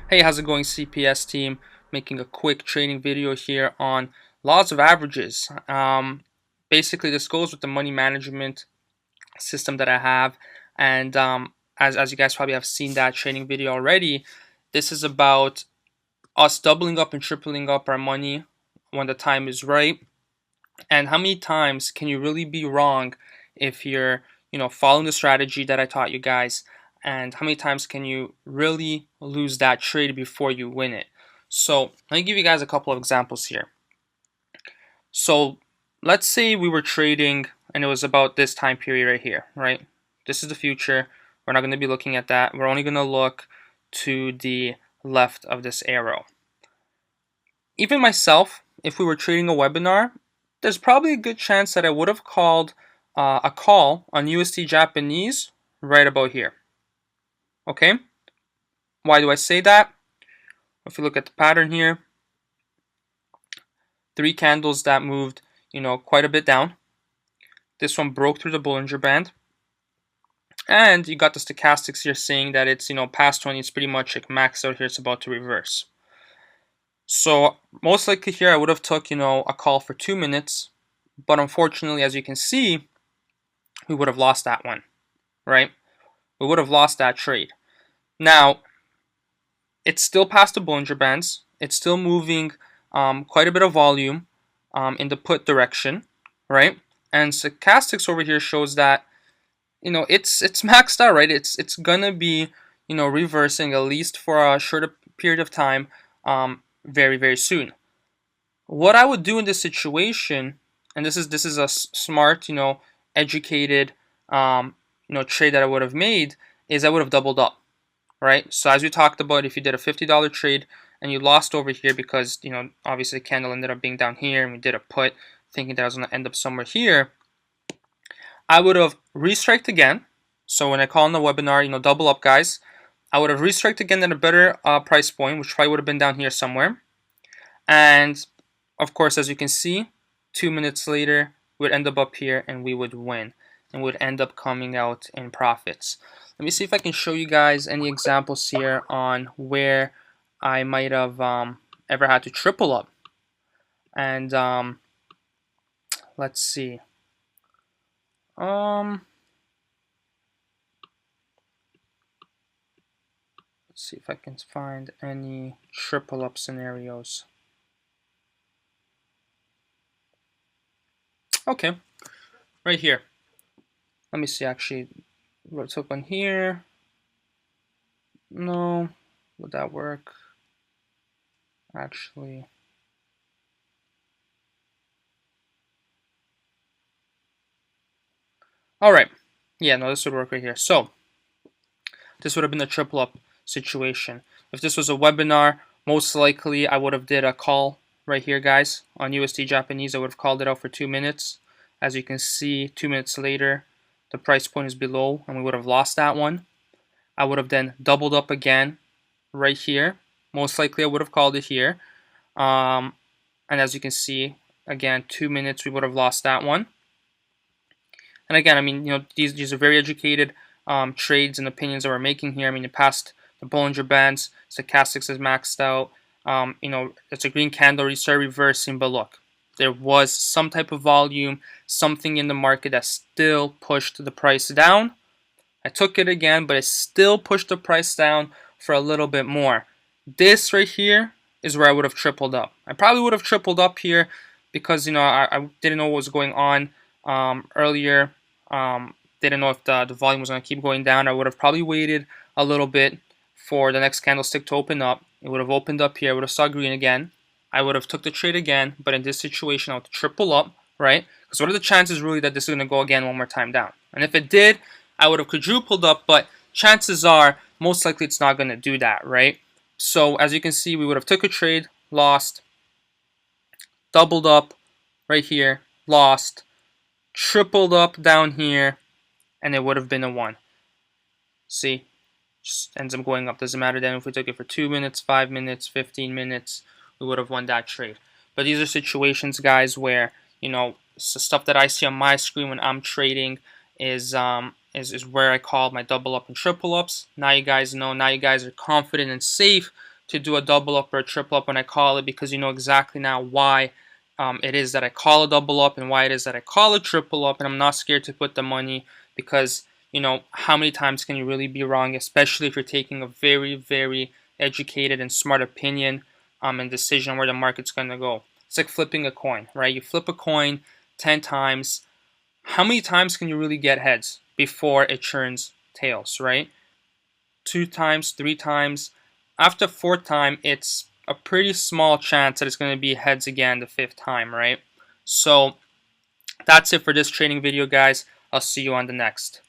Hey, how's it going, CPS team? Making a quick training video here on laws of averages. Basically, this goes with the money management system that I have, and as you guys probably have seen that training video already, this is about us doubling up and tripling up our money when the time is right. And how many times can you really be wrong if you're, following the strategy that I taught you guys? And how many times can you really lose that trade before you win it? So let me give you guys a couple of examples here. So let's say we were trading and it was about this time period right here, right? This is the future. We're not going to be looking at that. We're only going to look to the left of this arrow. Even myself, if we were trading a webinar, there's probably a good chance that I would have called a call on USD Japanese right about here. Okay? Why do I say that? If you look at the pattern here, 3 candles that moved, quite a bit down. This one broke through the Bollinger Band. And you got the stochastics here saying that it's, past 20, it's pretty much like maxed out here, it's about to reverse. So most likely here I would have took, a call for 2 minutes, but unfortunately, as you can see, we would have lost that one, right? We would have lost that trade. Now, it's still past the Bollinger Bands. It's still moving quite a bit of volume in the put direction, right? And stochastics over here shows that, it's maxed out, right? It's gonna be, reversing at least for a shorter period of time, very, very soon. What I would do in this situation, and this is a smart, educated, trade that I would have made, is I would have doubled up, right? So as we talked about, if you did a $50 trade and you lost over here because, obviously the candle ended up being down here and we did a put thinking that I was going to end up somewhere here, I would have restriked again. So when I call in the webinar, double up, guys, I would have restriked again at a better price point, which probably would have been down here somewhere. And of course, as you can see, 2 minutes later, we would end up here and we would win and would end up coming out in profits. Let me see if I can show you guys any examples here on where I might have ever had to triple up. And let's see. Let's see if I can find any triple up scenarios. Okay, right here. Let me see, actually, let's hook on here. No, would that work? Actually, all right. Yeah, no, this would work right here. So this would have been a triple up situation. If this was a webinar, most likely I would have did a call right here, guys, on USD Japanese. I would have called it out for 2 minutes. As you can see, 2 minutes later, the price point is below, and we would have lost that one. I would have then doubled up again right here. Most likely I would have called it here. And as you can see, again, 2 minutes, we would have lost that one. And again, I mean, these are very educated trades and opinions that we're making here. I mean, past the Bollinger Bands, stochastics is maxed out. It's a green candle, you start reversing, but look, there was some type of volume, something in the market that still pushed the price down. I took it again, but it still pushed the price down for a little bit more. This right here is where I would have tripled up. I probably would have tripled up here because, I didn't know what was going on earlier. Didn't know if the volume was going to keep going down. I would have probably waited a little bit for the next candlestick to open up. It would have opened up here. I would have saw green again. I would have took the trade again, but in this situation, I would triple up, right? Because what are the chances really that this is going to go again one more time down? And if it did, I would have quadrupled up, but chances are, most likely it's not going to do that, right? So as you can see, we would have took a trade, lost, doubled up right here, lost, tripled up down here, and it would have been a 1. See? Just ends up going up. Doesn't matter then if we took it for 2 minutes, 5 minutes, 15 minutes, we would have won that trade. But these are situations, guys, where, you know, stuff that I see on my screen when I'm trading is where I call my double up and triple ups. Now you guys know. Now you guys are confident and safe to do a double up or a triple up when I call it, because you know exactly now why it is that I call a double up and why it is that I call a triple up, and I'm not scared to put the money, because you know, how many times can you really be wrong, especially if you're taking a very, very educated and smart opinion and decision on where the market's going to go. It's like flipping a coin, right? You flip a coin 10 times. How many times can you really get heads before it turns tails, right? 2 times, 3 times. After 4th time, it's a pretty small chance that it's going to be heads again the 5th time, right? So that's it for this trading video, guys. I'll see you on the next.